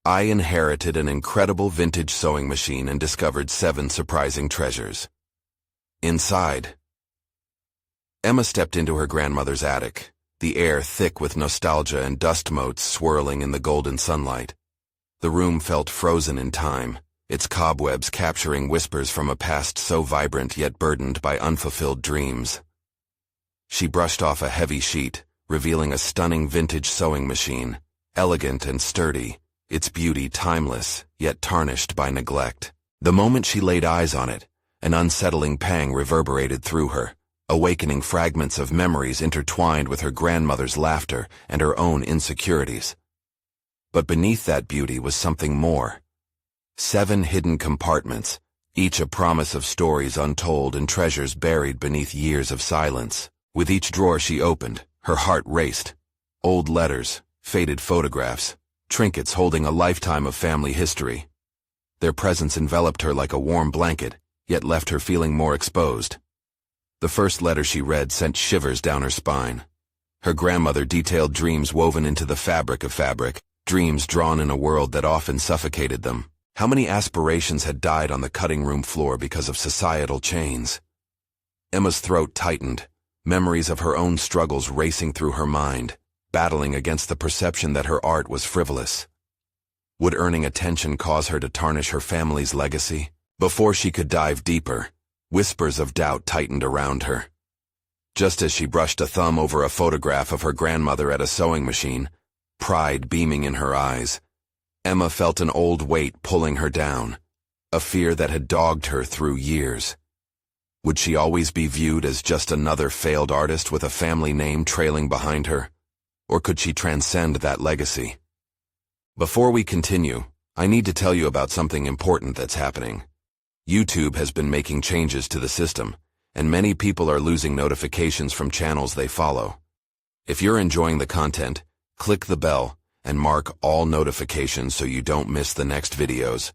I inherited an incredible vintage sewing machine and discovered 7 surprising treasures. Inside. Emma stepped into her grandmother's attic, the air thick with nostalgia and dust motes swirling in the golden sunlight. The room felt frozen in time, its cobwebs capturing whispers from a past so vibrant yet burdened by unfulfilled dreams. She brushed off a heavy sheet, revealing a stunning vintage sewing machine, elegant and sturdy, its beauty timeless, yet tarnished by neglect. The moment she laid eyes on it, an unsettling pang reverberated through her, awakening fragments of memories intertwined with her grandmother's laughter and her own insecurities. But beneath that beauty was something more. 7 hidden compartments, each a promise of stories untold and treasures buried beneath years of silence. With each drawer she opened, her heart raced. Old letters, faded photographs, trinkets holding a lifetime of family history. Their presence enveloped her like a warm blanket, yet left her feeling more exposed. The first letter she read sent shivers down her spine. Her grandmother detailed dreams woven into the fabric of fabric, dreams drawn in a world that often suffocated them. How many aspirations had died on the cutting room floor because of societal chains? Emma's throat tightened, memories of her own struggles racing through her mind, battling against the perception that her art was frivolous. Would earning attention cause her to tarnish her family's legacy? Before she could dive deeper, whispers of doubt tightened around her. Just as she brushed a thumb over a photograph of her grandmother at a sewing machine, pride beaming in her eyes, Emma felt an old weight pulling her down, a fear that had dogged her through years. Would she always be viewed as just another failed artist with a family name trailing behind her? Or could she transcend that legacy? Before we continue, I need to tell you about something important that's happening. YouTube has been making changes to the system, and many people are losing notifications from channels they follow. If you're enjoying the content, click the bell and mark all notifications so you don't miss the next videos.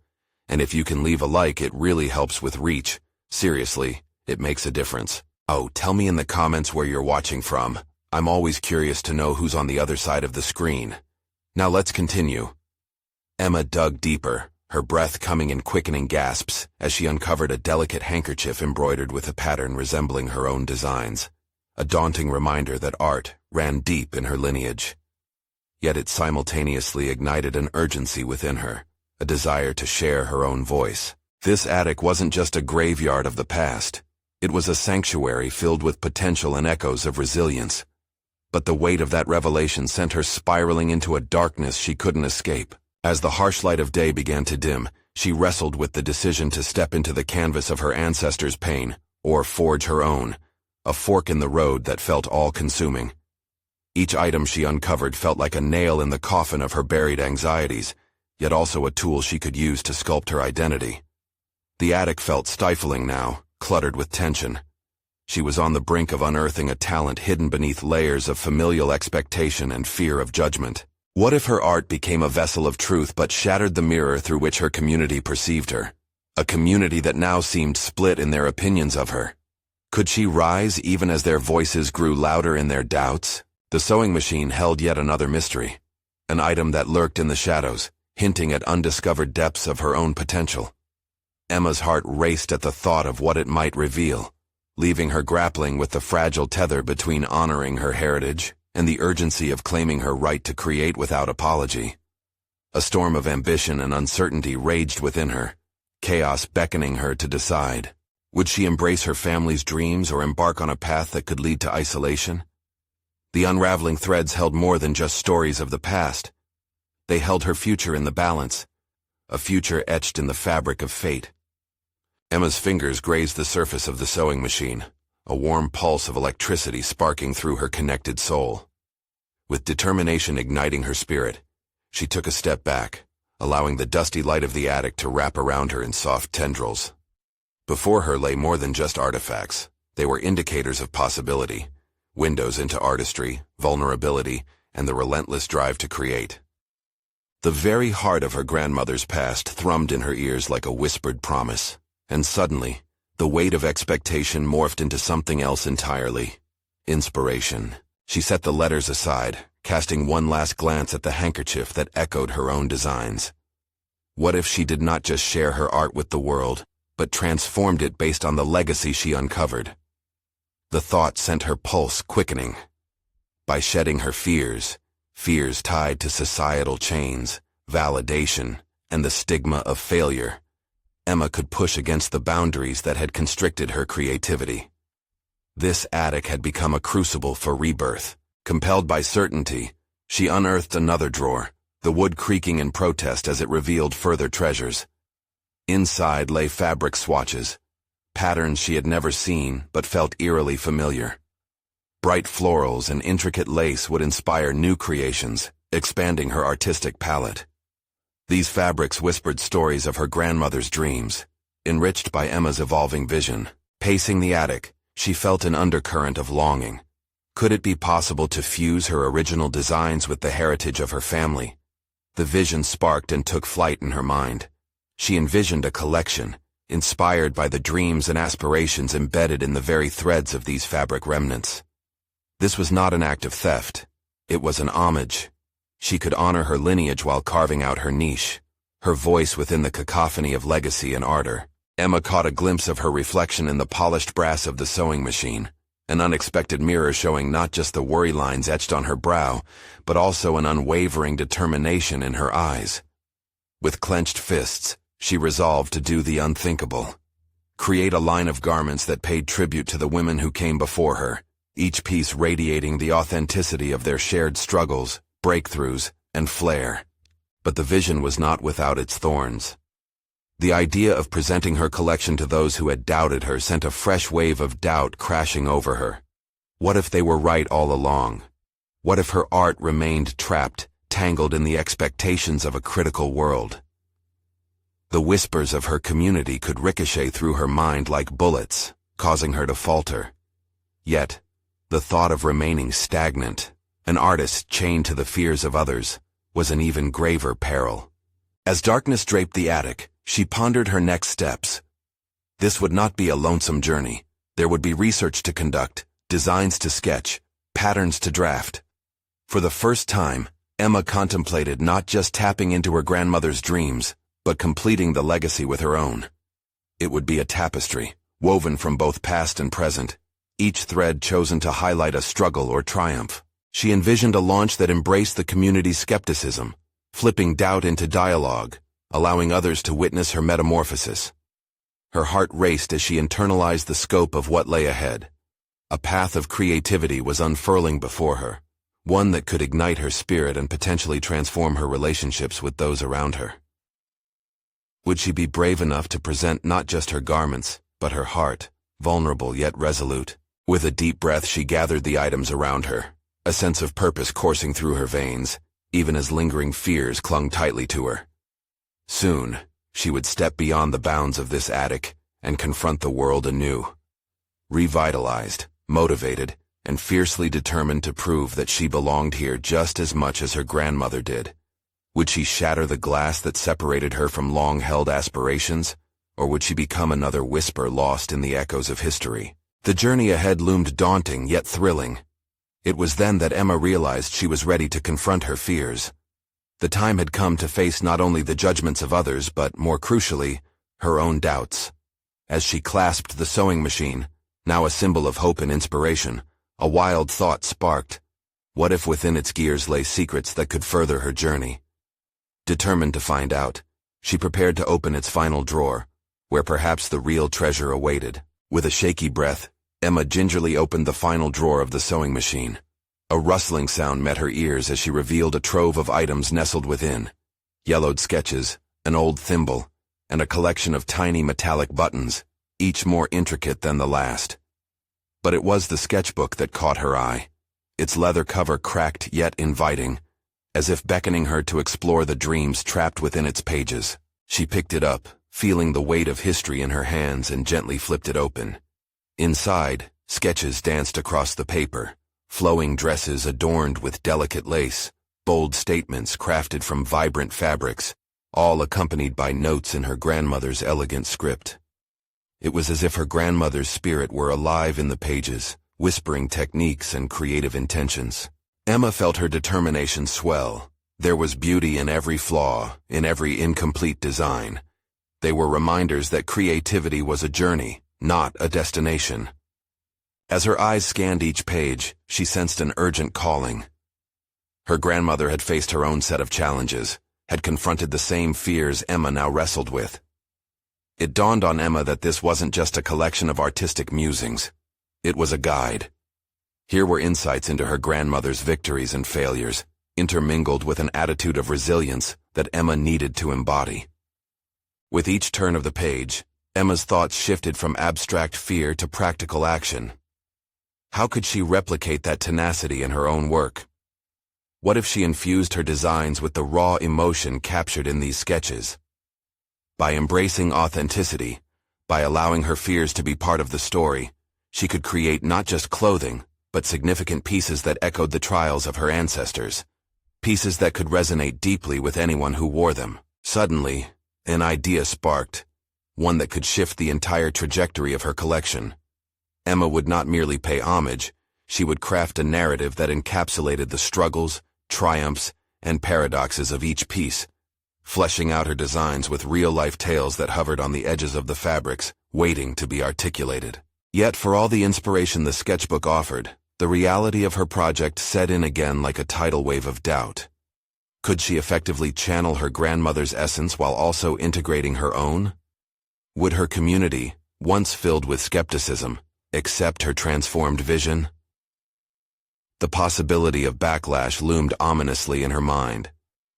And if you can leave a like, it really helps with reach. Seriously, it makes a difference. Oh, tell me in the comments where you're watching from. I'm always curious to know who's on the other side of the screen. Now let's continue. Emma dug deeper, her breath coming in quickening gasps as she uncovered a delicate handkerchief embroidered with a pattern resembling her own designs, a daunting reminder that art ran deep in her lineage. Yet it simultaneously ignited an urgency within her, a desire to share her own voice. This attic wasn't just a graveyard of the past. It was a sanctuary filled with potential and echoes of resilience. But the weight of that revelation sent her spiraling into a darkness she couldn't escape. As the harsh light of day began to dim, she wrestled with the decision to step into the canvas of her ancestors' pain, or forge her own, a fork in the road that felt all-consuming. Each item she uncovered felt like a nail in the coffin of her buried anxieties, yet also a tool she could use to sculpt her identity. The attic felt stifling now, cluttered with tension. She was on the brink of unearthing a talent hidden beneath layers of familial expectation and fear of judgment. What if her art became a vessel of truth but shattered the mirror through which her community perceived her? A community that now seemed split in their opinions of her. Could she rise even as their voices grew louder in their doubts? The sewing machine held yet another mystery, an item that lurked in the shadows, hinting at undiscovered depths of her own potential. Emma's heart raced at the thought of what it might reveal, leaving her grappling with the fragile tether between honoring her heritage and the urgency of claiming her right to create without apology. A storm of ambition and uncertainty raged within her, chaos beckoning her to decide. Would she embrace her family's dreams or embark on a path that could lead to isolation? The unraveling threads held more than just stories of the past. They held her future in the balance, a future etched in the fabric of fate. Emma's fingers grazed the surface of the sewing machine, a warm pulse of electricity sparking through her connected soul. With determination igniting her spirit, she took a step back, allowing the dusty light of the attic to wrap around her in soft tendrils. Before her lay more than just artifacts. They were indicators of possibility, windows into artistry, vulnerability, and the relentless drive to create. The very heart of her grandmother's past thrummed in her ears like a whispered promise. And suddenly, the weight of expectation morphed into something else entirely. Inspiration. She set the letters aside, casting one last glance at the handkerchief that echoed her own designs. What if she did not just share her art with the world, but transformed it based on the legacy she uncovered? The thought sent her pulse quickening. By shedding her fears tied to societal chains, validation, and the stigma of failure, Emma could push against the boundaries that had constricted her creativity. This attic had become a crucible for rebirth. Compelled by certainty, she unearthed another drawer, the wood creaking in protest as it revealed further treasures. Inside lay fabric swatches, patterns she had never seen but felt eerily familiar. Bright florals and intricate lace would inspire new creations, expanding her artistic palette. These fabrics whispered stories of her grandmother's dreams, enriched by Emma's evolving vision. Pacing the attic, she felt an undercurrent of longing. Could it be possible to fuse her original designs with the heritage of her family? The vision sparked and took flight in her mind. She envisioned a collection, inspired by the dreams and aspirations embedded in the very threads of these fabric remnants. This was not an act of theft. It was an homage. She could honor her lineage while carving out her niche, her voice within the cacophony of legacy and ardor. Emma caught a glimpse of her reflection in the polished brass of the sewing machine, an unexpected mirror showing not just the worry lines etched on her brow, but also an unwavering determination in her eyes. With clenched fists, she resolved to do the unthinkable. Create a line of garments that paid tribute to the women who came before her, each piece radiating the authenticity of their shared struggles, breakthroughs, and flair. But the vision was not without its thorns. The idea of presenting her collection to those who had doubted her sent a fresh wave of doubt crashing over her. What if they were right all along? What if her art remained trapped, tangled in the expectations of a critical world? The whispers of her community could ricochet through her mind like bullets, causing her to falter. Yet, the thought of remaining stagnant, an artist chained to the fears of others, was an even graver peril. As darkness draped the attic, she pondered her next steps. This would not be a lonesome journey. There would be research to conduct, designs to sketch, patterns to draft. For the first time, Emma contemplated not just tapping into her grandmother's dreams, but completing the legacy with her own. It would be a tapestry, woven from both past and present, each thread chosen to highlight a struggle or triumph. She envisioned a launch that embraced the community's skepticism, flipping doubt into dialogue, allowing others to witness her metamorphosis. Her heart raced as she internalized the scope of what lay ahead. A path of creativity was unfurling before her, one that could ignite her spirit and potentially transform her relationships with those around her. Would she be brave enough to present not just her garments, but her heart, vulnerable yet resolute? With a deep breath, she gathered the items around her, a sense of purpose coursing through her veins, even as lingering fears clung tightly to her. Soon, she would step beyond the bounds of this attic and confront the world anew. Revitalized, motivated, and fiercely determined to prove that she belonged here just as much as her grandmother did. Would she shatter the glass that separated her from long-held aspirations, or would she become another whisper lost in the echoes of history? The journey ahead loomed daunting yet thrilling. It was then that Emma realized she was ready to confront her fears. The time had come to face not only the judgments of others, but, more crucially, her own doubts. As she clasped the sewing machine, now a symbol of hope and inspiration, a wild thought sparked. What if within its gears lay secrets that could further her journey? Determined to find out, she prepared to open its final drawer, where perhaps the real treasure awaited. With a shaky breath, Emma gingerly opened the final drawer of the sewing machine. A rustling sound met her ears as she revealed a trove of items nestled within. Yellowed sketches, an old thimble, and a collection of tiny metallic buttons, each more intricate than the last. But it was the sketchbook that caught her eye, its leather cover cracked yet inviting, as if beckoning her to explore the dreams trapped within its pages. She picked it up, feeling the weight of history in her hands, and gently flipped it open. Inside, sketches danced across the paper, flowing dresses adorned with delicate lace, bold statements crafted from vibrant fabrics, all accompanied by notes in her grandmother's elegant script. It was as if her grandmother's spirit were alive in the pages, whispering techniques and creative intentions. Emma felt her determination swell. There was beauty in every flaw, in every incomplete design. They were reminders that creativity was a journey, not a destination. As her eyes scanned each page, she sensed an urgent calling. Her grandmother had faced her own set of challenges, had confronted the same fears Emma now wrestled with. It dawned on Emma that this wasn't just a collection of artistic musings. It was a guide. Here were insights into her grandmother's victories and failures, intermingled with an attitude of resilience that Emma needed to embody. With each turn of the page, Emma's thoughts shifted from abstract fear to practical action. How could she replicate that tenacity in her own work? What if she infused her designs with the raw emotion captured in these sketches? By embracing authenticity, by allowing her fears to be part of the story, she could create not just clothing, but significant pieces that echoed the trials of her ancestors, pieces that could resonate deeply with anyone who wore them. Suddenly, an idea sparked, one that could shift the entire trajectory of her collection. Emma would not merely pay homage, she would craft a narrative that encapsulated the struggles, triumphs, and paradoxes of each piece, fleshing out her designs with real-life tales that hovered on the edges of the fabrics, waiting to be articulated. Yet, for all the inspiration the sketchbook offered, the reality of her project set in again like a tidal wave of doubt. Could she effectively channel her grandmother's essence while also integrating her own? Would her community, once filled with skepticism, accept her transformed vision? The possibility of backlash loomed ominously in her mind.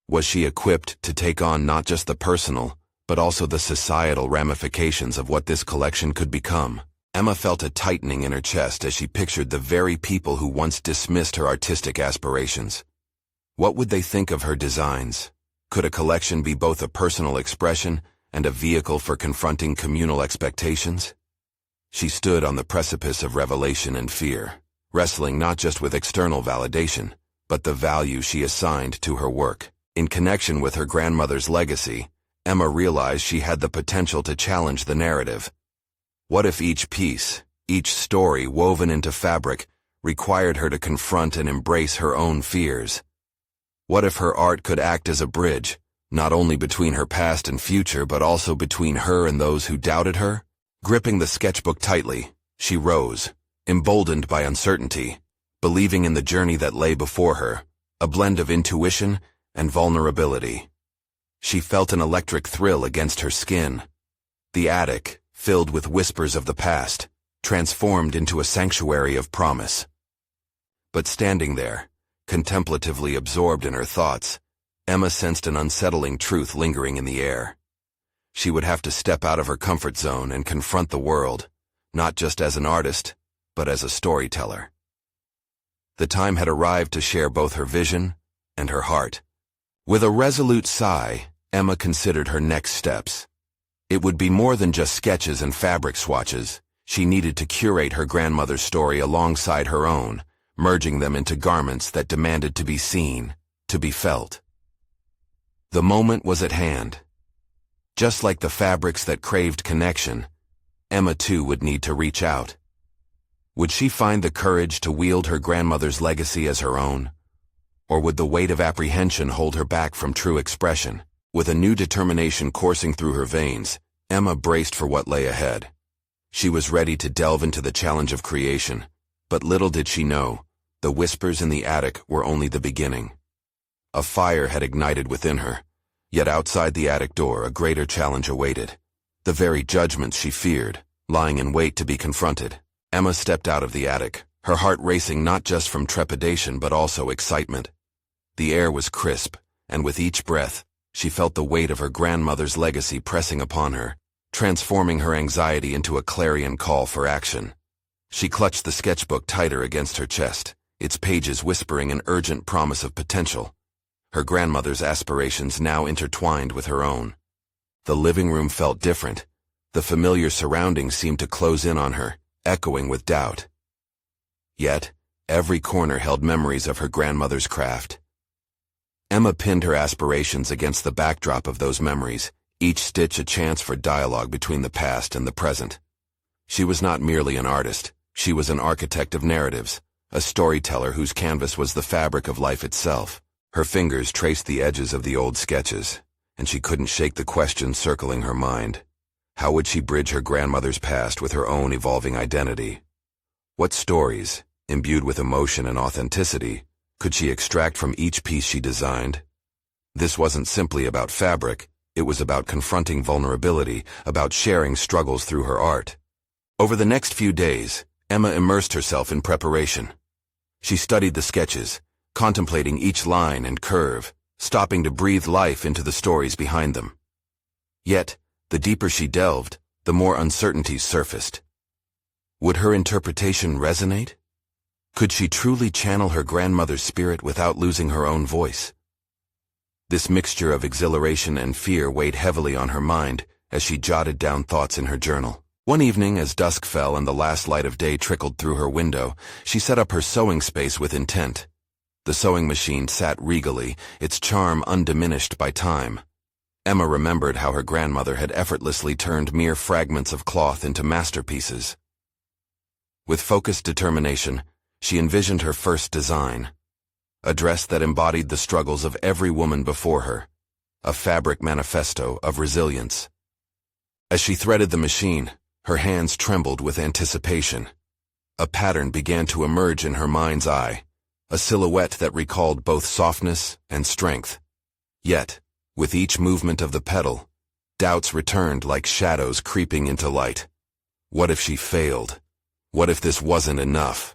Was she equipped to take on not just the personal, but also the societal ramifications of what this collection could become? Emma felt a tightening in her chest as she pictured the very people who once dismissed her artistic aspirations. What would they think of her designs? Could a collection be both a personal expression and a vehicle for confronting communal expectations? She stood on the precipice of revelation and fear, wrestling not just with external validation, but the value she assigned to her work. In connection with her grandmother's legacy, Emma realized she had the potential to challenge the narrative. What if each piece, each story woven into fabric, required her to confront and embrace her own fears? What if her art could act as a bridge, not only between her past and future, but also between her and those who doubted her? Gripping the sketchbook tightly, she rose, emboldened by uncertainty, believing in the journey that lay before her, a blend of intuition and vulnerability. She felt an electric thrill against her skin. The attic, filled with whispers of the past, transformed into a sanctuary of promise. But standing there, contemplatively absorbed in her thoughts, Emma sensed an unsettling truth lingering in the air. She would have to step out of her comfort zone and confront the world, not just as an artist, but as a storyteller. The time had arrived to share both her vision and her heart. With a resolute sigh, Emma considered her next steps. It would be more than just sketches and fabric swatches. She needed to curate her grandmother's story alongside her own, merging them into garments that demanded to be seen, to be felt. The moment was at hand. Just like the fabrics that craved connection, Emma too would need to reach out. Would she find the courage to wield her grandmother's legacy as her own? Or would the weight of apprehension hold her back from true expression? With a new determination coursing through her veins, Emma braced for what lay ahead. She was ready to delve into the challenge of creation, but little did she know, the whispers in the attic were only the beginning. A fire had ignited within her, yet outside the attic door a greater challenge awaited. The very judgments she feared, lying in wait to be confronted. Emma stepped out of the attic, her heart racing not just from trepidation but also excitement. The air was crisp, and with each breath, she felt the weight of her grandmother's legacy pressing upon her, transforming her anxiety into a clarion call for action. She clutched the sketchbook tighter against her chest, its pages whispering an urgent promise of potential. Her grandmother's aspirations now intertwined with her own. The living room felt different. The familiar surroundings seemed to close in on her, echoing with doubt. Yet, every corner held memories of her grandmother's craft. Emma pinned her aspirations against the backdrop of those memories, each stitch a chance for dialogue between the past and the present. She was not merely an artist, she was an architect of narratives, a storyteller whose canvas was the fabric of life itself. Her fingers traced the edges of the old sketches, and she couldn't shake the question circling her mind. How would she bridge her grandmother's past with her own evolving identity? What stories, imbued with emotion and authenticity, could she extract from each piece she designed? This wasn't simply about fabric, it was about confronting vulnerability, about sharing struggles through her art. Over the next few days, Emma immersed herself in preparation. She studied the sketches, contemplating each line and curve, stopping to breathe life into the stories behind them. Yet, the deeper she delved, the more uncertainties surfaced. Would her interpretation resonate? Could she truly channel her grandmother's spirit without losing her own voice? This mixture of exhilaration and fear weighed heavily on her mind as she jotted down thoughts in her journal. One evening, as dusk fell and the last light of day trickled through her window, she set up her sewing space with intent. The sewing machine sat regally, its charm undiminished by time. Emma remembered how her grandmother had effortlessly turned mere fragments of cloth into masterpieces. With focused determination, she envisioned her first design, a dress that embodied the struggles of every woman before her, a fabric manifesto of resilience. As she threaded the machine, her hands trembled with anticipation. A pattern began to emerge in her mind's eye, a silhouette that recalled both softness and strength. Yet, with each movement of the pedal, doubts returned like shadows creeping into light. What if she failed? What if this wasn't enough?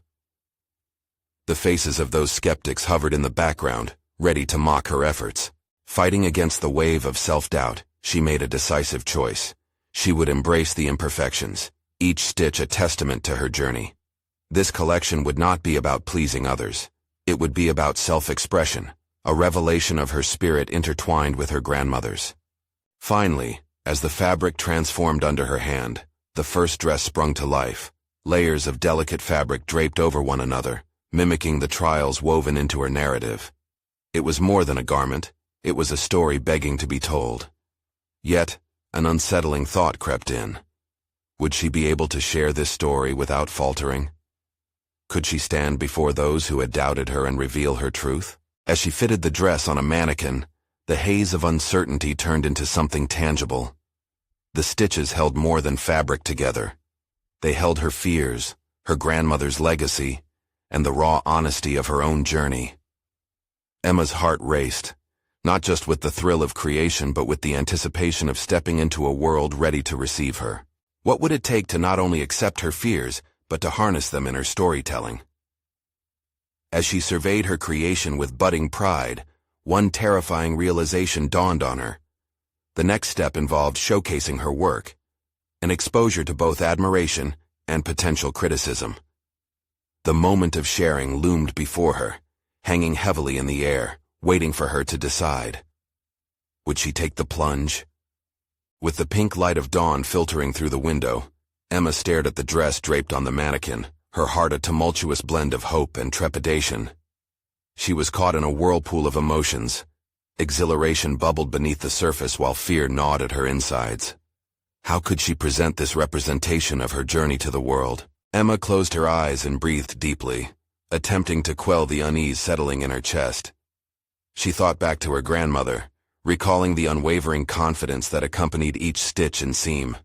The faces of those skeptics hovered in the background, ready to mock her efforts. Fighting against the wave of self-doubt, she made a decisive choice. She would embrace the imperfections, each stitch a testament to her journey. This collection would not be about pleasing others. It would be about self-expression, a revelation of her spirit intertwined with her grandmother's. Finally, as the fabric transformed under her hand, the first dress sprung to life. Layers of delicate fabric draped over one another, mimicking the trials woven into her narrative. It was more than a garment, it was a story begging to be told. Yet, an unsettling thought crept in. Would she be able to share this story without faltering? Could she stand before those who had doubted her and reveal her truth? As she fitted the dress on a mannequin, the haze of uncertainty turned into something tangible. The stitches held more than fabric together. They held her fears, her grandmother's legacy, and the raw honesty of her own journey. Emma's heart raced, not just with the thrill of creation but with the anticipation of stepping into a world ready to receive her. What would it take to not only accept her fears, but to harness them in her storytelling? As she surveyed her creation with budding pride, one terrifying realization dawned on her. The next step involved showcasing her work, an exposure to both admiration and potential criticism. The moment of sharing loomed before her, hanging heavily in the air, waiting for her to decide. Would she take the plunge? With the pink light of dawn filtering through the window, Emma stared at the dress draped on the mannequin, her heart a tumultuous blend of hope and trepidation. She was caught in a whirlpool of emotions. Exhilaration bubbled beneath the surface while fear gnawed at her insides. How could she present this representation of her journey to the world? Emma closed her eyes and breathed deeply, attempting to quell the unease settling in her chest. She thought back to her grandmother, recalling the unwavering confidence that accompanied each stitch and seam.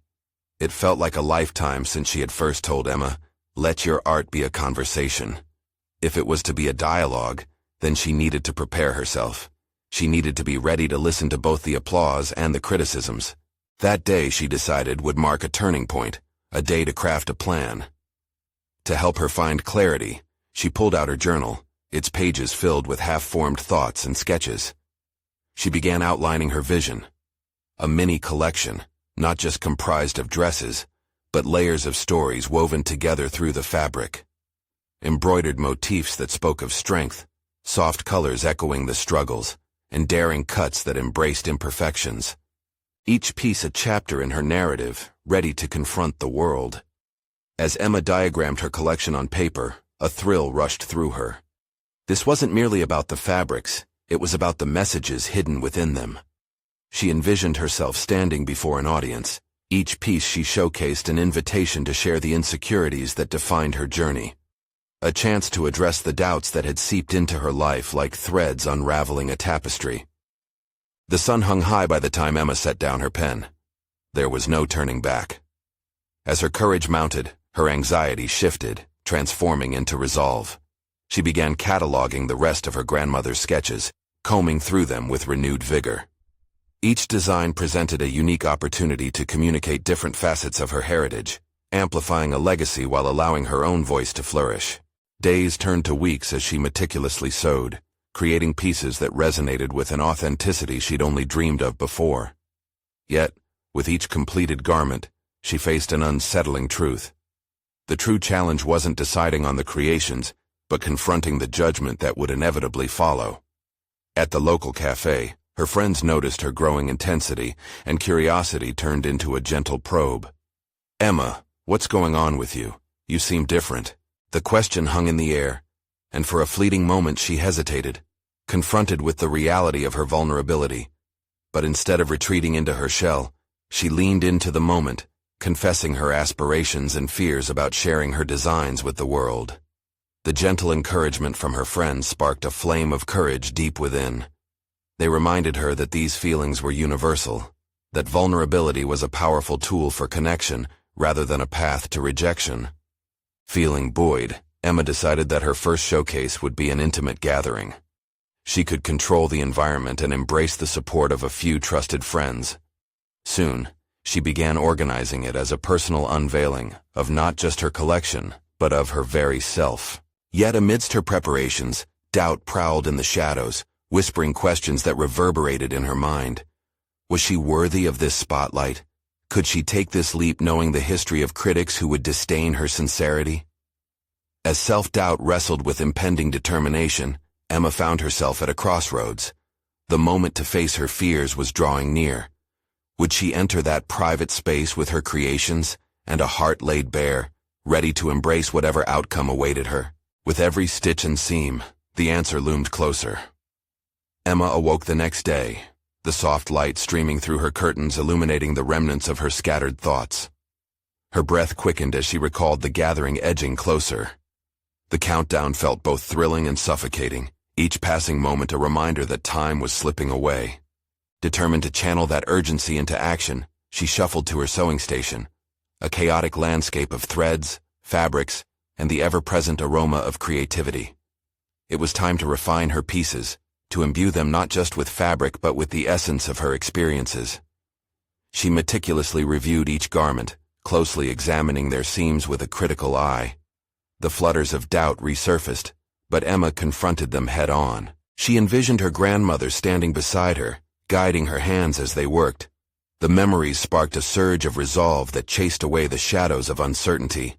It felt like a lifetime since she had first told Emma, "Let your art be a conversation." If it was to be a dialogue, then she needed to prepare herself. She needed to be ready to listen to both the applause and the criticisms. That day, she decided, would mark a turning point, a day to craft a plan. To help her find clarity, she pulled out her journal, its pages filled with half-formed thoughts and sketches. She began outlining her vision. A mini collection, not just comprised of dresses, but layers of stories woven together through the fabric. Embroidered motifs that spoke of strength, soft colors echoing the struggles, and daring cuts that embraced imperfections. Each piece a chapter in her narrative, ready to confront the world. As Emma diagrammed her collection on paper, a thrill rushed through her. This wasn't merely about the fabrics, it was about the messages hidden within them. She envisioned herself standing before an audience. Each piece she showcased an invitation to share the insecurities that defined her journey. a chance to address the doubts that had seeped into her life like threads unraveling a tapestry. The sun hung high by the time Emma set down her pen. There was no turning back. As her courage mounted, her anxiety shifted, transforming into resolve. She began cataloging the rest of her grandmother's sketches, combing through them with renewed vigor. Each design presented a unique opportunity to communicate different facets of her heritage, amplifying a legacy while allowing her own voice to flourish. Days turned to weeks as she meticulously sewed, creating pieces that resonated with an authenticity she'd only dreamed of before. Yet, with each completed garment, she faced an unsettling truth. The true challenge wasn't deciding on the creations, but confronting the judgment that would inevitably follow. At the local cafe, her friends noticed her growing intensity, and curiosity turned into a gentle probe. "Emma, what's going on with you? You seem different." The question hung in the air, and for a fleeting moment she hesitated, confronted with the reality of her vulnerability. But instead of retreating into her shell, she leaned into the moment, confessing her aspirations and fears about sharing her designs with the world. The gentle encouragement from her friends sparked a flame of courage deep within. They reminded her that these feelings were universal, that vulnerability was a powerful tool for connection rather than a path to rejection. Feeling buoyed, Emma decided that her first showcase would be an intimate gathering. She could control the environment and embrace the support of a few trusted friends. Soon, she began organizing it as a personal unveiling of not just her collection, but of her very self. Yet amidst her preparations, doubt prowled in the shadows, whispering questions that reverberated in her mind. Was she worthy of this spotlight? Could she take this leap knowing the history of critics who would disdain her sincerity? As self-doubt wrestled with impending determination, Emma found herself at a crossroads. The moment to face her fears was drawing near. Would she enter that private space with her creations and a heart laid bare, ready to embrace whatever outcome awaited her? With every stitch and seam, the answer loomed closer. Emma awoke the next day, the soft light streaming through her curtains illuminating the remnants of her scattered thoughts. Her breath quickened as she recalled the gathering edging closer. The countdown felt both thrilling and suffocating, each passing moment a reminder that time was slipping away. Determined to channel that urgency into action, she shuffled to her sewing station, a chaotic landscape of threads, fabrics, and the ever-present aroma of creativity. It was time to refine her pieces, to imbue them not just with fabric but with the essence of her experiences. She meticulously reviewed each garment, closely examining their seams with a critical eye. The flutters of doubt resurfaced, but Emma confronted them head-on. She envisioned her grandmother standing beside her, guiding her hands as they worked. The memories sparked a surge of resolve that chased away the shadows of uncertainty.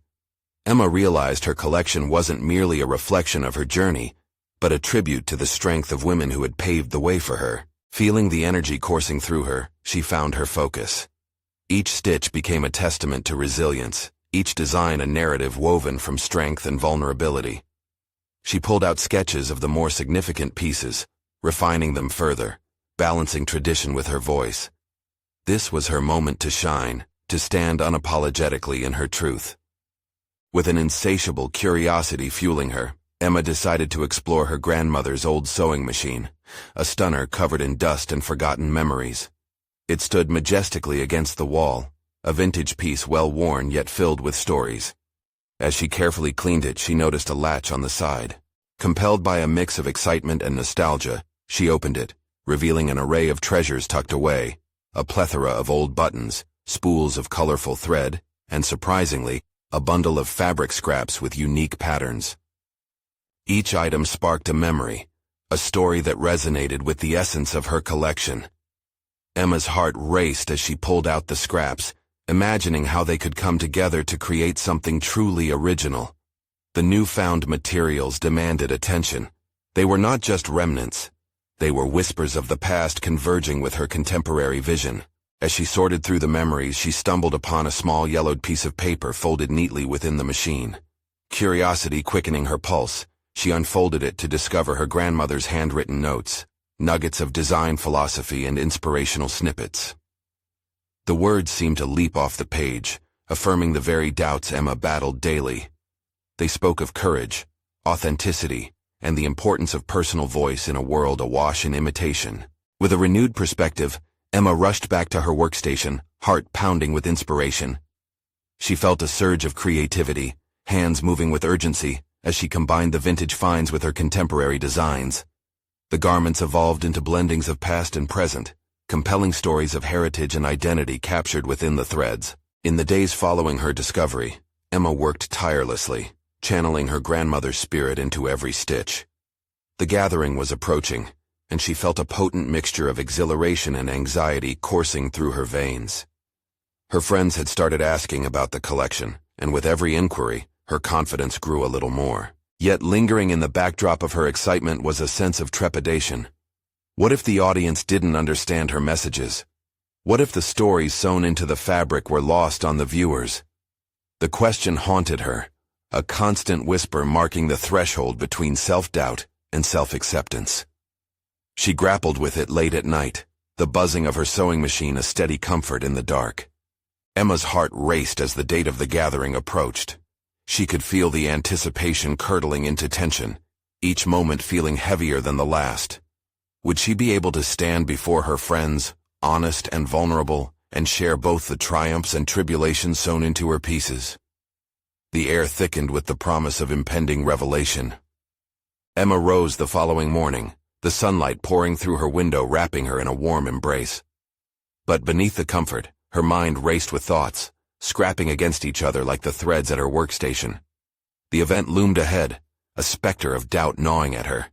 Emma realized her collection wasn't merely a reflection of her journey, but a tribute to the strength of women who had paved the way for her. Feeling the energy coursing through her, she found her focus. Each stitch became a testament to resilience, each design a narrative woven from strength and vulnerability. She pulled out sketches of the more significant pieces, refining them further, balancing tradition with her voice. This was her moment to shine, to stand unapologetically in her truth. With an insatiable curiosity fueling her, Emma decided to explore her grandmother's old sewing machine, a stunner covered in dust and forgotten memories. It stood majestically against the wall, a vintage piece well worn yet filled with stories. As she carefully cleaned it, she noticed a latch on the side. Compelled by a mix of excitement and nostalgia, she opened it, revealing an array of treasures tucked away, a plethora of old buttons, spools of colorful thread, and surprisingly, a bundle of fabric scraps with unique patterns. Each item sparked a memory, a story that resonated with the essence of her collection. Emma's heart raced as she pulled out the scraps, imagining how they could come together to create something truly original. The newfound materials demanded attention. They were not just remnants. They were whispers of the past converging with her contemporary vision. As she sorted through the memories, she stumbled upon a small yellowed piece of paper folded neatly within the machine. Curiosity quickening her pulse, she unfolded it to discover her grandmother's handwritten notes, nuggets of design philosophy and inspirational snippets. The words seemed to leap off the page, affirming the very doubts Emma battled daily. They spoke of courage, authenticity, and the importance of personal voice in a world awash in imitation. With a renewed perspective, Emma rushed back to her workstation, heart pounding with inspiration. She felt a surge of creativity, hands moving with urgency, as she combined the vintage finds with her contemporary designs. The garments evolved into blendings of past and present, compelling stories of heritage and identity captured within the threads. In the days following her discovery, Emma worked tirelessly, channeling her grandmother's spirit into every stitch. The gathering was approaching, and she felt a potent mixture of exhilaration and anxiety coursing through her veins. Her friends had started asking about the collection, and with every inquiry, her confidence grew a little more. Yet lingering in the backdrop of her excitement was a sense of trepidation. What if the audience didn't understand her messages? What if the stories sewn into the fabric were lost on the viewers? The question haunted her, a constant whisper marking the threshold between self-doubt and self-acceptance. She grappled with it late at night, the buzzing of her sewing machine a steady comfort in the dark. Emma's heart raced as the date of the gathering approached. She could feel the anticipation curdling into tension, each moment feeling heavier than the last. Would she be able to stand before her friends, honest and vulnerable, and share both the triumphs and tribulations sewn into her pieces? The air thickened with the promise of impending revelation. Emma rose the following morning, the sunlight pouring through her window wrapping her in a warm embrace. But beneath the comfort, her mind raced with thoughts, scrapping against each other like the threads at her workstation. The event loomed ahead, a specter of doubt gnawing at her.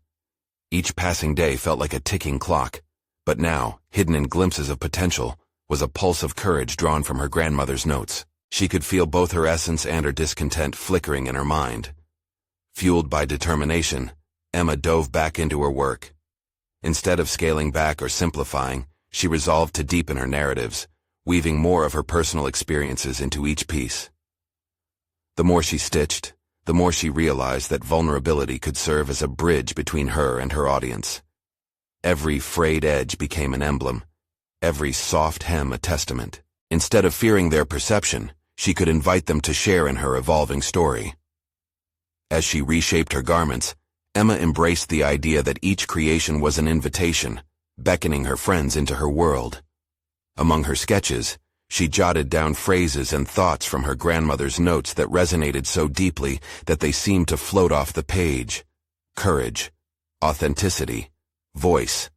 Each passing day felt like a ticking clock, but now, hidden in glimpses of potential, was a pulse of courage drawn from her grandmother's notes. She could feel both her essence and her discontent flickering in her mind. Fueled by determination, Emma dove back into her work. Instead of scaling back or simplifying, she resolved to deepen her narratives, weaving more of her personal experiences into each piece. The more she stitched, the more she realized that vulnerability could serve as a bridge between her and her audience. Every frayed edge became an emblem, every soft hem a testament. Instead of fearing their perception, she could invite them to share in her evolving story. As she reshaped her garments, Emma embraced the idea that each creation was an invitation, beckoning her friends into her world. Among her sketches, she jotted down phrases and thoughts from her grandmother's notes that resonated so deeply that they seemed to float off the page. Courage, authenticity, voice,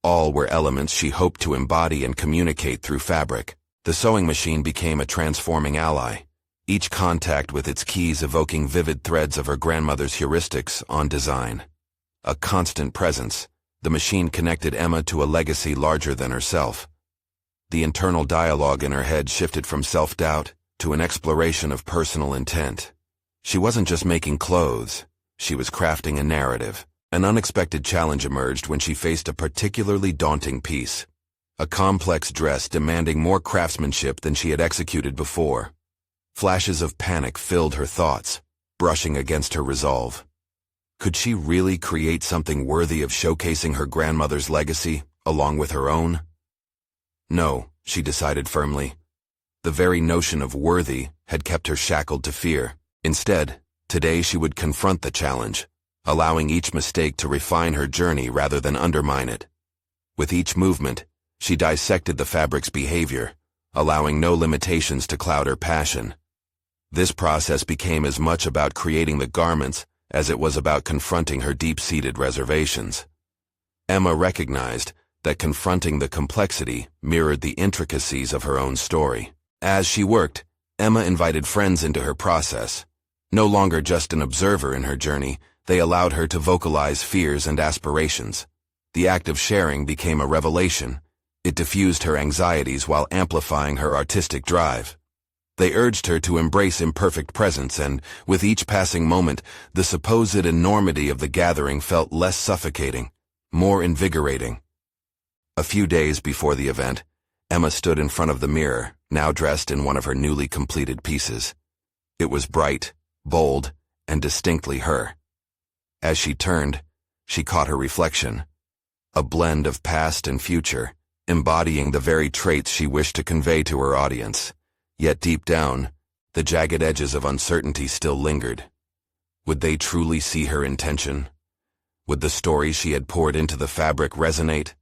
all were elements she hoped to embody and communicate through fabric. The sewing machine became a transforming ally, each contact with its keys evoking vivid threads of her grandmother's heuristics on design. A constant presence, the machine connected Emma to a legacy larger than herself. The internal dialogue in her head shifted from self-doubt to an exploration of personal intent. She wasn't just making clothes, she was crafting a narrative. An unexpected challenge emerged when she faced a particularly daunting piece. A complex dress demanding more craftsmanship than she had executed before. Flashes of panic filled her thoughts, brushing against her resolve. Could she really create something worthy of showcasing her grandmother's legacy, along with her own? No, she decided firmly. The very notion of worthy had kept her shackled to fear. Instead, today she would confront the challenge, allowing each mistake to refine her journey rather than undermine it. With each movement, she dissected the fabric's behavior, allowing no limitations to cloud her passion. This process became as much about creating the garments as it was about confronting her deep-seated reservations. Emma recognized that confronting the complexity mirrored the intricacies of her own story. As she worked, Emma invited friends into her process. No longer just an observer in her journey, they allowed her to vocalize fears and aspirations. The act of sharing became a revelation. It diffused her anxieties while amplifying her artistic drive. They urged her to embrace imperfect presence, and, with each passing moment, the supposed enormity of the gathering felt less suffocating, more invigorating. A few days before the event, Emma stood in front of the mirror, now dressed in one of her newly completed pieces. It was bright, bold, and distinctly her. As she turned, she caught her reflection, a blend of past and future, embodying the very traits she wished to convey to her audience. Yet deep down, the jagged edges of uncertainty still lingered. Would they truly see her intention? Would the story she had poured into the fabric resonate?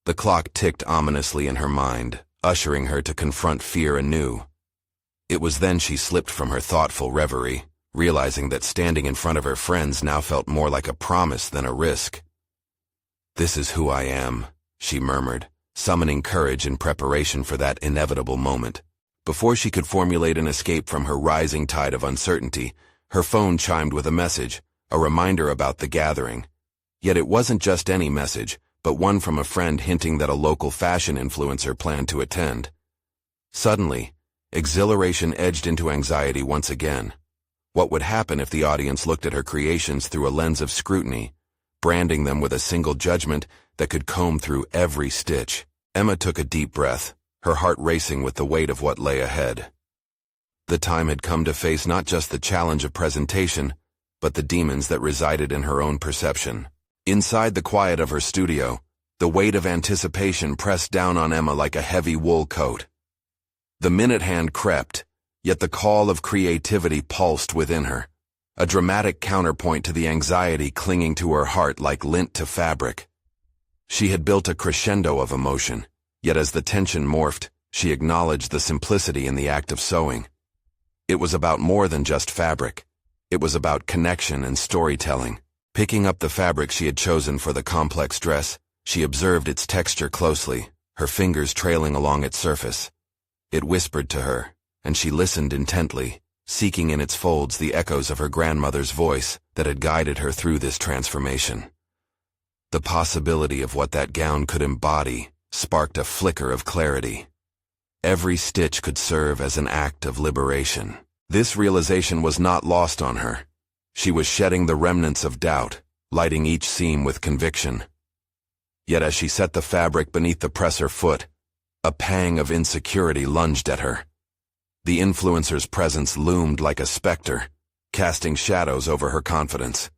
The clock ticked ominously in her mind, ushering her to confront fear anew. It was then she slipped from her thoughtful reverie, realizing that standing in front of her friends now felt more like a promise than a risk. "This is who I am," she murmured, summoning courage in preparation for that inevitable moment. Before she could formulate an escape from her rising tide of uncertainty, her phone chimed with a message, a reminder about the gathering. Yet it wasn't just any message, but one from a friend hinting that a local fashion influencer planned to attend. Suddenly, exhilaration edged into anxiety once again. What would happen if the audience looked at her creations through a lens of scrutiny, branding them with a single judgment that could comb through every stitch? Emma took a deep breath, her heart racing with the weight of what lay ahead. The time had come to face not just the challenge of presentation, but the demons that resided in her own perception. Inside the quiet of her studio, the weight of anticipation pressed down on Emma like a heavy wool coat. The minute hand crept, yet the call of creativity pulsed within her, a dramatic counterpoint to the anxiety clinging to her heart like lint to fabric. She had built a crescendo of emotion, yet as the tension morphed, she acknowledged the simplicity in the act of sewing. It was about more than just fabric. It was about connection and storytelling. Picking up the fabric she had chosen for the complex dress, she observed its texture closely, her fingers trailing along its surface. It whispered to her, and she listened intently, seeking in its folds the echoes of her grandmother's voice that had guided her through this transformation. The possibility of what that gown could embody sparked a flicker of clarity. Every stitch could serve as an act of liberation. This realization was not lost on her. She was shedding the remnants of doubt, lighting each seam with conviction. Yet as she set the fabric beneath the presser foot, a pang of insecurity lunged at her. The influencer's presence loomed like a specter, casting shadows over her confidence.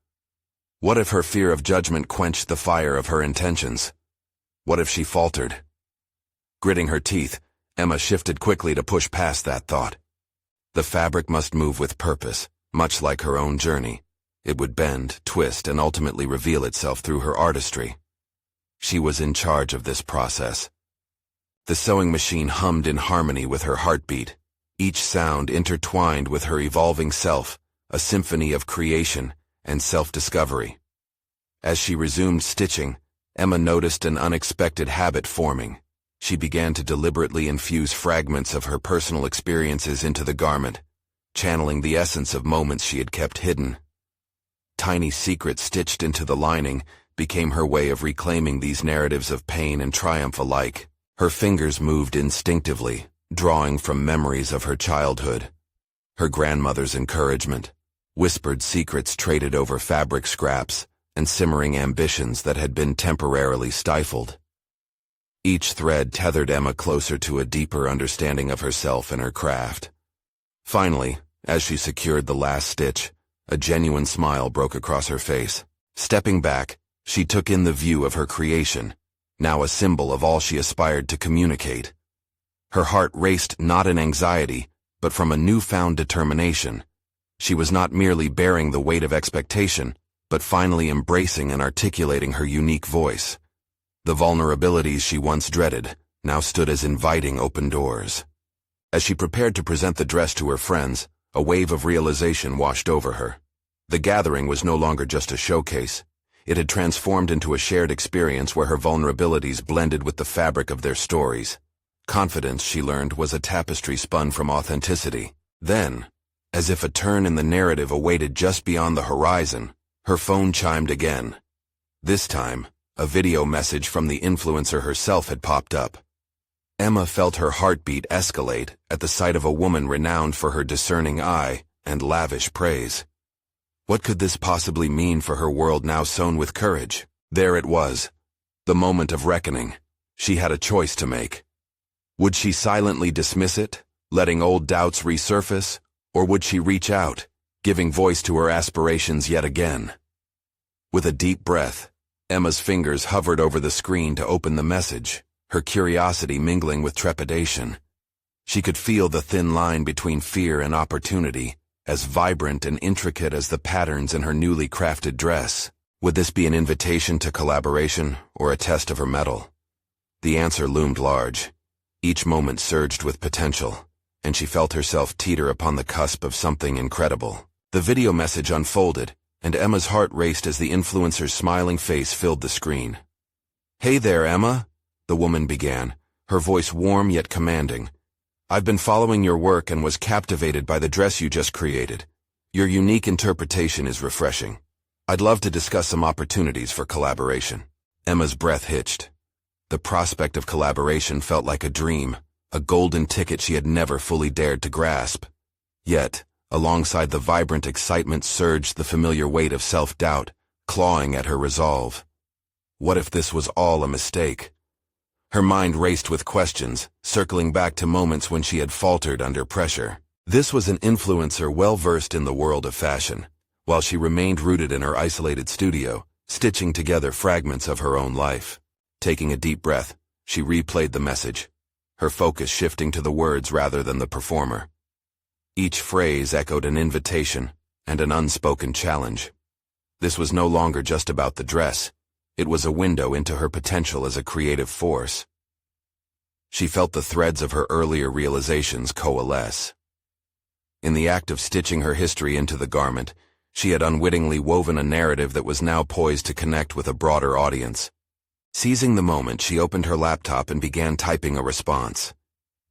What if her fear of judgment quenched the fire of her intentions? What if she faltered? Gritting her teeth, Emma shifted quickly to push past that thought. The fabric must move with purpose, much like her own journey. It would bend, twist, and ultimately reveal itself through her artistry. She was in charge of this process. The sewing machine hummed in harmony with her heartbeat, each sound intertwined with her evolving self, a symphony of creation and self-discovery. As she resumed stitching, Emma noticed an unexpected habit forming. She began to deliberately infuse fragments of her personal experiences into the garment, channeling the essence of moments she had kept hidden. Tiny secrets stitched into the lining became her way of reclaiming these narratives of pain and triumph alike. Her fingers moved instinctively, drawing from memories of her childhood. Her grandmother's encouragement, whispered secrets traded over fabric scraps, and simmering ambitions that had been temporarily stifled. Each thread tethered Emma closer to a deeper understanding of herself and her craft. Finally, as she secured the last stitch, a genuine smile broke across her face. Stepping back, she took in the view of her creation, now a symbol of all she aspired to communicate. Her heart raced not in anxiety, but from a newfound determination. She was not merely bearing the weight of expectation, but finally embracing and articulating her unique voice. The vulnerabilities she once dreaded now stood as inviting open doors. As she prepared to present the dress to her friends, a wave of realization washed over her. The gathering was no longer just a showcase. It had transformed into a shared experience where her vulnerabilities blended with the fabric of their stories. Confidence, she learned, was a tapestry spun from authenticity. Then, as if a turn in the narrative awaited just beyond the horizon, her phone chimed again. This time, a video message from the influencer herself had popped up. Emma felt her heartbeat escalate at the sight of a woman renowned for her discerning eye and lavish praise. What could this possibly mean for her world now sown with courage? There it was, the moment of reckoning. She had a choice to make. Would she silently dismiss it, letting old doubts resurface, or would she reach out, giving voice to her aspirations yet again? With a deep breath, Emma's fingers hovered over the screen to open the message, her curiosity mingling with trepidation. She could feel the thin line between fear and opportunity, as vibrant and intricate as the patterns in her newly crafted dress. Would this be an invitation to collaboration or a test of her mettle? The answer loomed large. Each moment surged with potential, and she felt herself teeter upon the cusp of something incredible. The video message unfolded, and Emma's heart raced as the influencer's smiling face filled the screen. "Hey there, Emma," the woman began, her voice warm yet commanding. "I've been following your work and was captivated by the dress you just created. Your unique interpretation is refreshing. I'd love to discuss some opportunities for collaboration." Emma's breath hitched. The prospect of collaboration felt like a dream, a golden ticket she had never fully dared to grasp. Yet, alongside the vibrant excitement surged the familiar weight of self-doubt, clawing at her resolve. What if this was all a mistake? Her mind raced with questions, circling back to moments when she had faltered under pressure. This was an influencer well-versed in the world of fashion, while she remained rooted in her isolated studio, stitching together fragments of her own life. Taking a deep breath, she replayed the message, her focus shifting to the words rather than the performer. Each phrase echoed an invitation and an unspoken challenge. This was no longer just about the dress. It was a window into her potential as a creative force. She felt the threads of her earlier realizations coalesce. In the act of stitching her history into the garment, she had unwittingly woven a narrative that was now poised to connect with a broader audience. Seizing the moment, she opened her laptop and began typing a response.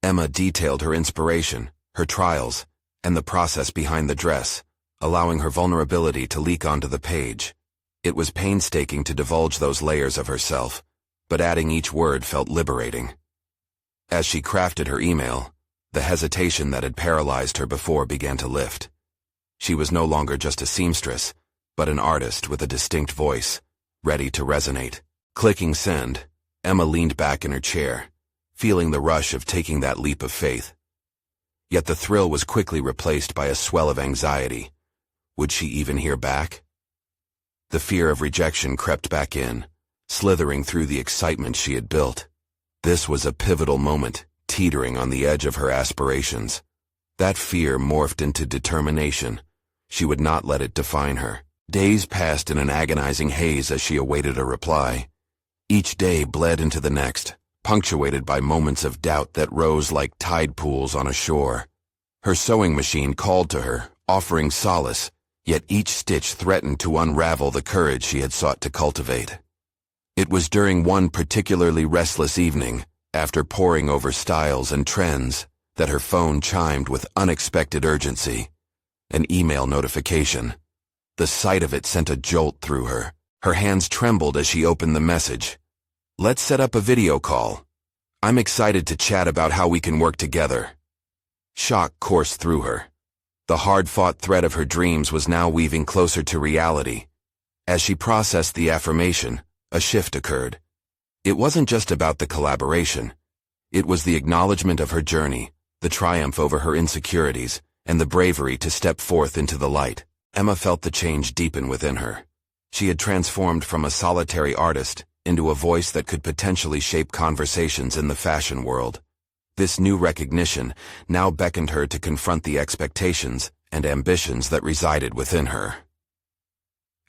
Emma detailed her inspiration, her trials, and the process behind the dress, allowing her vulnerability to leak onto the page. It was painstaking to divulge those layers of herself, but adding each word felt liberating. As she crafted her email, the hesitation that had paralyzed her before began to lift. She was no longer just a seamstress, but an artist with a distinct voice, ready to resonate. Clicking send, Emma leaned back in her chair, feeling the rush of taking that leap of faith. Yet the thrill was quickly replaced by a swell of anxiety. Would she even hear back? The fear of rejection crept back in, slithering through the excitement she had built. This was a pivotal moment, teetering on the edge of her aspirations. That fear morphed into determination. She would not let it define her. Days passed in an agonizing haze as she awaited a reply. Each day bled into the next, punctuated by moments of doubt that rose like tide pools on a shore. Her sewing machine called to her, offering solace, yet each stitch threatened to unravel the courage she had sought to cultivate. It was during one particularly restless evening, after poring over styles and trends, that her phone chimed with unexpected urgency. An email notification. The sight of it sent a jolt through her. Her hands trembled as she opened the message. "Let's set up a video call. I'm excited to chat about how we can work together." Shock coursed through her. The hard-fought thread of her dreams was now weaving closer to reality. As she processed the affirmation, a shift occurred. It wasn't just about the collaboration. It was the acknowledgement of her journey, the triumph over her insecurities, and the bravery to step forth into the light. Emma felt the change deepen within her. She had transformed from a solitary artist into a voice that could potentially shape conversations in the fashion world. This new recognition now beckoned her to confront the expectations and ambitions that resided within her.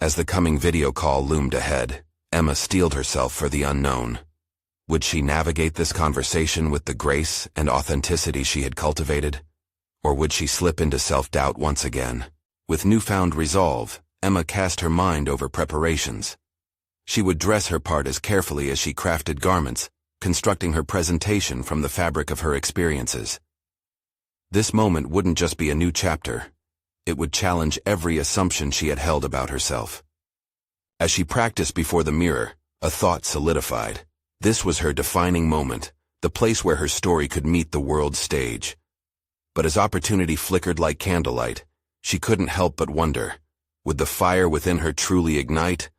As the coming video call loomed ahead, Emma steeled herself for the unknown. Would she navigate this conversation with the grace and authenticity she had cultivated? Or would she slip into self-doubt once again? With newfound resolve, Emma cast her mind over preparations. She would dress her part as carefully as she crafted garments, constructing her presentation from the fabric of her experiences. This moment wouldn't just be a new chapter. It would challenge every assumption she had held about herself. As she practiced before the mirror, a thought solidified. This was her defining moment, the place where her story could meet the world stage. But as opportunity flickered like candlelight, she couldn't help but wonder, would the fire within her truly ignite,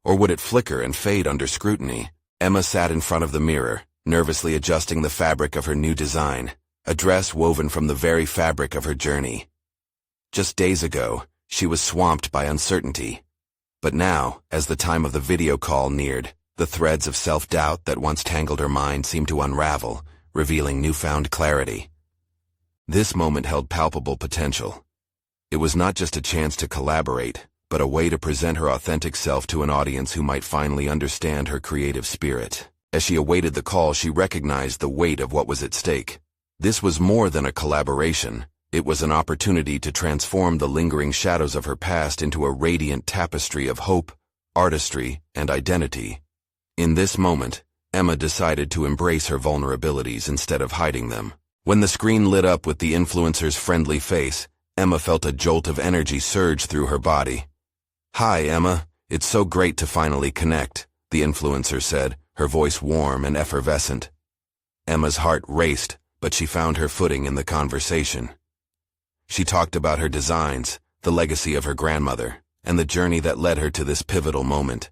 or would it flicker and fade under scrutiny? Emma sat in front of the mirror, nervously adjusting the fabric of her new design, a dress woven from the very fabric of her journey. Just days ago, she was swamped by uncertainty. But now, as the time of the video call neared, the threads of self-doubt that once tangled her mind seemed to unravel, revealing newfound clarity. This moment held palpable potential. It was not just a chance to collaborate, but a way to present her authentic self to an audience who might finally understand her creative spirit. As she awaited the call, she recognized the weight of what was at stake. This was more than a collaboration. It was an opportunity to transform the lingering shadows of her past into a radiant tapestry of hope, artistry, and identity. In this moment, Emma decided to embrace her vulnerabilities instead of hiding them. When the screen lit up with the influencer's friendly face, Emma felt a jolt of energy surge through her body. "Hi, Emma. It's so great to finally connect," the influencer said, her voice warm and effervescent. Emma's heart raced, but she found her footing in the conversation. She talked about her designs, the legacy of her grandmother, and the journey that led her to this pivotal moment.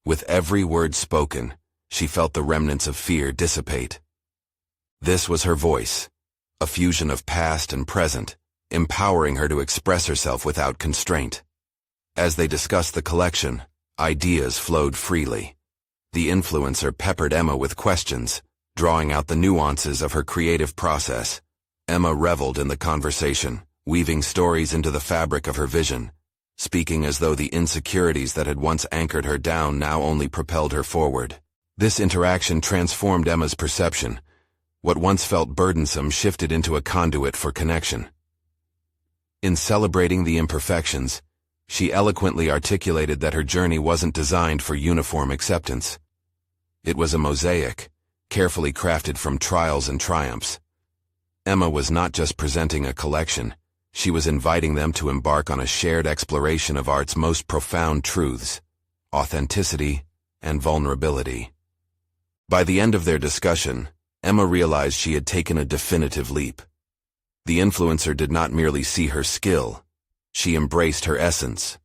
With every word spoken, she felt the remnants of fear dissipate. This was her voice, a fusion of past and present, empowering her to express herself without constraint. As they discussed the collection, ideas flowed freely. The influencer peppered Emma with questions, drawing out the nuances of her creative process. Emma reveled in the conversation, weaving stories into the fabric of her vision, speaking as though the insecurities that had once anchored her down now only propelled her forward. This interaction transformed Emma's perception. What once felt burdensome shifted into a conduit for connection. In celebrating the imperfections, she eloquently articulated that her journey wasn't designed for uniform acceptance. It was a mosaic, carefully crafted from trials and triumphs. Emma was not just presenting a collection, she was inviting them to embark on a shared exploration of art's most profound truths, authenticity and vulnerability. By the end of their discussion, Emma realized she had taken a definitive leap. The influencer did not merely see her skill, she embraced her essence.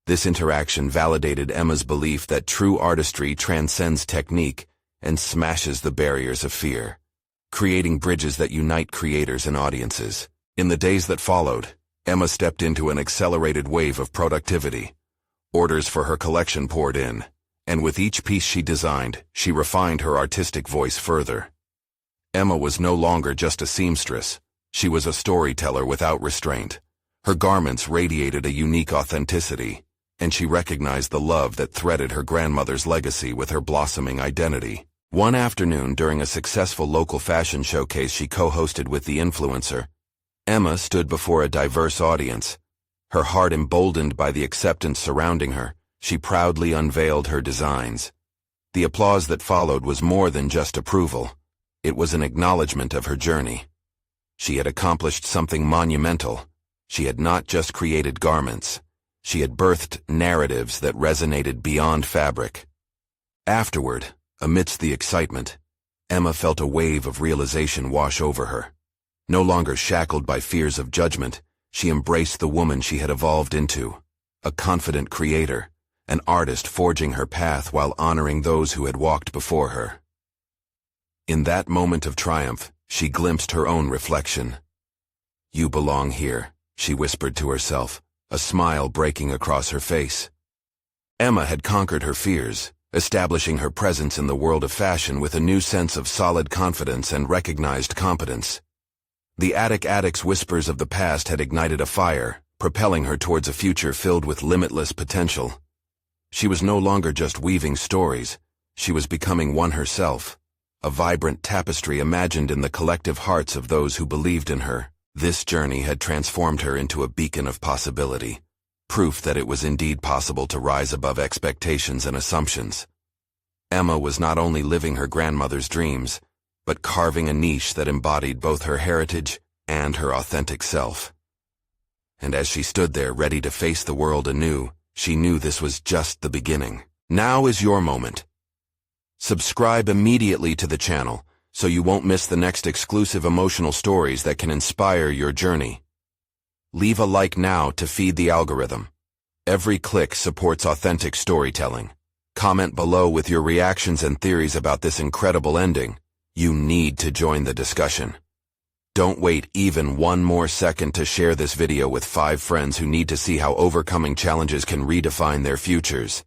This interaction validated Emma's belief that true artistry transcends technique and smashes the barriers of fear, creating bridges that unite creators and audiences. In the days that followed, Emma stepped into an accelerated wave of productivity. Orders for her collection poured in, and with each piece she designed, she refined her artistic voice further. Emma was no longer just a seamstress, she was a storyteller without restraint. Her garments radiated a unique authenticity, and she recognized the love that threaded her grandmother's legacy with her blossoming identity. One afternoon during a successful local fashion showcase she co-hosted with the influencer, Emma stood before a diverse audience. Her heart emboldened by the acceptance surrounding her, she proudly unveiled her designs. The applause that followed was more than just approval. It was an acknowledgement of her journey. She had accomplished something monumental. She had not just created garments. She had birthed narratives that resonated beyond fabric. Afterward, amidst the excitement, Emma felt a wave of realization wash over her. No longer shackled by fears of judgment, she embraced the woman she had evolved into, a confident creator, an artist forging her path while honoring those who had walked before her. In that moment of triumph, she glimpsed her own reflection. "You belong here," she whispered to herself, a smile breaking across her face. Emma had conquered her fears, establishing her presence in the world of fashion with a new sense of solid confidence and recognized competence. The addict's whispers of the past had ignited a fire, propelling her towards a future filled with limitless potential. She was no longer just weaving stories, she was becoming one herself, a vibrant tapestry imagined in the collective hearts of those who believed in her. This journey had transformed her into a beacon of possibility, proof that it was indeed possible to rise above expectations and assumptions. Emma was not only living her grandmother's dreams, but carving a niche that embodied both her heritage and her authentic self. And as she stood there ready to face the world anew, she knew this was just the beginning. Now is your moment. Subscribe immediately to the channel so you won't miss the next exclusive emotional stories that can inspire your journey. Leave a like now to feed the algorithm. Every click supports authentic storytelling. Comment below with your reactions and theories about this incredible ending. You need to join the discussion. Don't wait even one more second to share this video with 5 friends who need to see how overcoming challenges can redefine their futures.